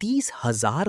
30,000